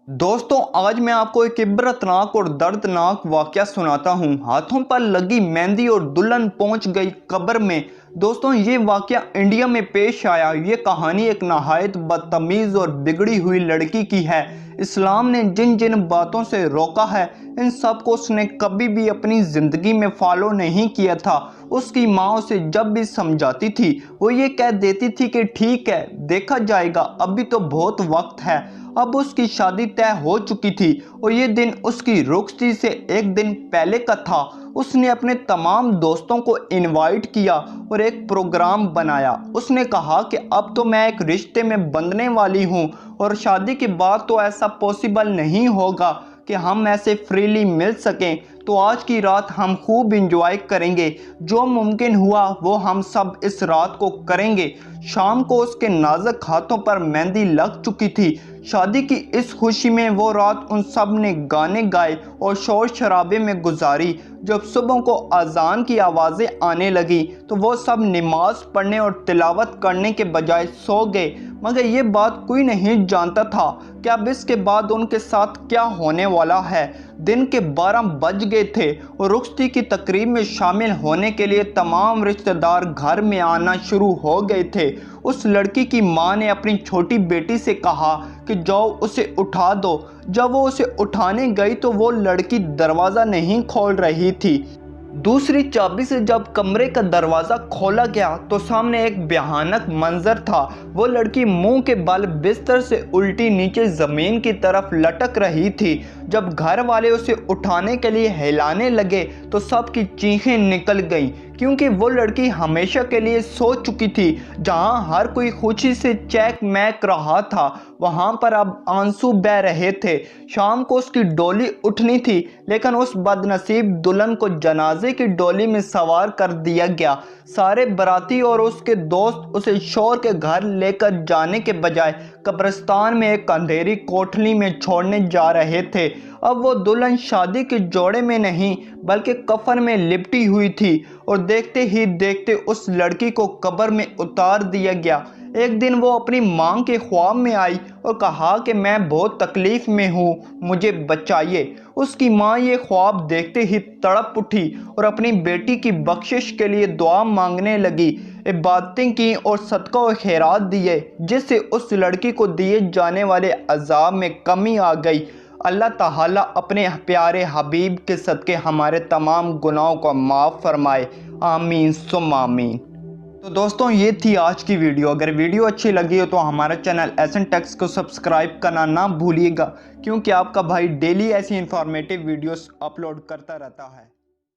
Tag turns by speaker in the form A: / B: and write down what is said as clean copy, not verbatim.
A: दोस्तों आज मैं आपको एक इबरतनाक और दर्दनाक वाक़या सुनाता हूँ। हाथों पर लगी मेहंदी और दुल्हन पहुँच गई कब्र में। दोस्तों ये वाक़या इंडिया में पेश आया। ये कहानी एक नहायत बदतमीज़ और बिगड़ी हुई लड़की की है। इस्लाम ने जिन जिन बातों से रोका है इन सब को उसने कभी भी अपनी ज़िंदगी में फॉलो नहीं किया था। उसकी माँ उसे जब भी समझाती थी वो ये कह देती थी कि ठीक है देखा जाएगा, अभी तो बहुत वक्त है। अब उसकी शादी तय हो चुकी थी और ये दिन उसकी रुखसती से एक दिन पहले का था। उसने अपने तमाम दोस्तों को इनवाइट किया और एक प्रोग्राम बनाया। उसने कहा कि अब तो मैं एक रिश्ते में बंधने वाली हूँ और शादी के बाद तो ऐसा पॉसिबल नहीं होगा कि हम ऐसे फ्रीली मिल सकें, तो आज की रात हम खूब इंजॉय करेंगे। जो मुमकिन हुआ वो हम सब इस रात को करेंगे। शाम को उसके नाजुक हाथों पर मेहंदी लग चुकी थी। शादी की इस खुशी में वो रात उन सब ने गाने गाए और शोर शराबे में गुजारी। जब सुबह को अजान की आवाज़ें आने लगी तो वो सब नमाज पढ़ने और तिलावत करने के बजाय सो गए। मगर ये बात कोई नहीं जानता था कि अब इसके बाद उनके साथ क्या होने वाला है। दिन के 12 बज गए थे और रुखसती की तकरीब में शामिल होने के लिए तमाम रिश्तेदार घर में आना शुरू हो गए थे। उस लड़की की मां ने अपनी छोटी बेटी से कहा कि जाओ उसे उठा दो। जब वो उसे उठाने गई तो वो लड़की दरवाज़ा नहीं खोल रही थी। दूसरी चाबी से जब कमरे का दरवाज़ा खोला गया तो सामने एक भयानक मंजर था। वो लड़की मुंह के बल बिस्तर से उल्टी नीचे ज़मीन की तरफ लटक रही थी। जब घर वाले उसे उठाने के लिए हिलाने लगे तो सबकी चीखें निकल गईं, क्योंकि वो लड़की हमेशा के लिए सो चुकी थी। जहां हर कोई खुशी से चैक मैक रहा था वहां पर अब आंसू बह रहे थे। शाम को उसकी डोली उठनी थी, लेकिन उस बदनसीब दुल्हन को जनाजे की डोली में सवार कर दिया गया। सारे बाराती और उसके दोस्त उसे शोर के घर लेकर जाने के बजाय कब्रिस्तान में एक अंधेरी कोठली में छोड़ने जा रहे थे। अब वो दुल्हन शादी के जोड़े में नहीं बल्कि कफन में लिपटी हुई थी और देखते ही देखते उस लड़की को कब्र में उतार दिया गया। एक दिन वो अपनी मां के ख्वाब में आई और कहा कि मैं बहुत तकलीफ़ में हूँ, मुझे बचाइए। उसकी मां ये ख्वाब देखते ही तड़प उठी और अपनी बेटी की बख्शिश के लिए दुआ मांगने लगी। इबादतें की और सदका व खैरात दिए, जिससे उस लड़की को दिए जाने वाले अजाब में कमी आ गई। अल्लाह ताला अपने प्यारे हबीब के सदक़े हमारे तमाम गुनाहों को माफ़ फरमाए। आमीन सुम्मा आमीन। तो दोस्तों ये थी आज की वीडियो। अगर वीडियो अच्छी लगी हो तो हमारा चैनल एसन टेक्स को सब्सक्राइब करना ना भूलिएगा, क्योंकि आपका भाई डेली ऐसी इंफॉर्मेटिव वीडियोस अपलोड करता रहता है।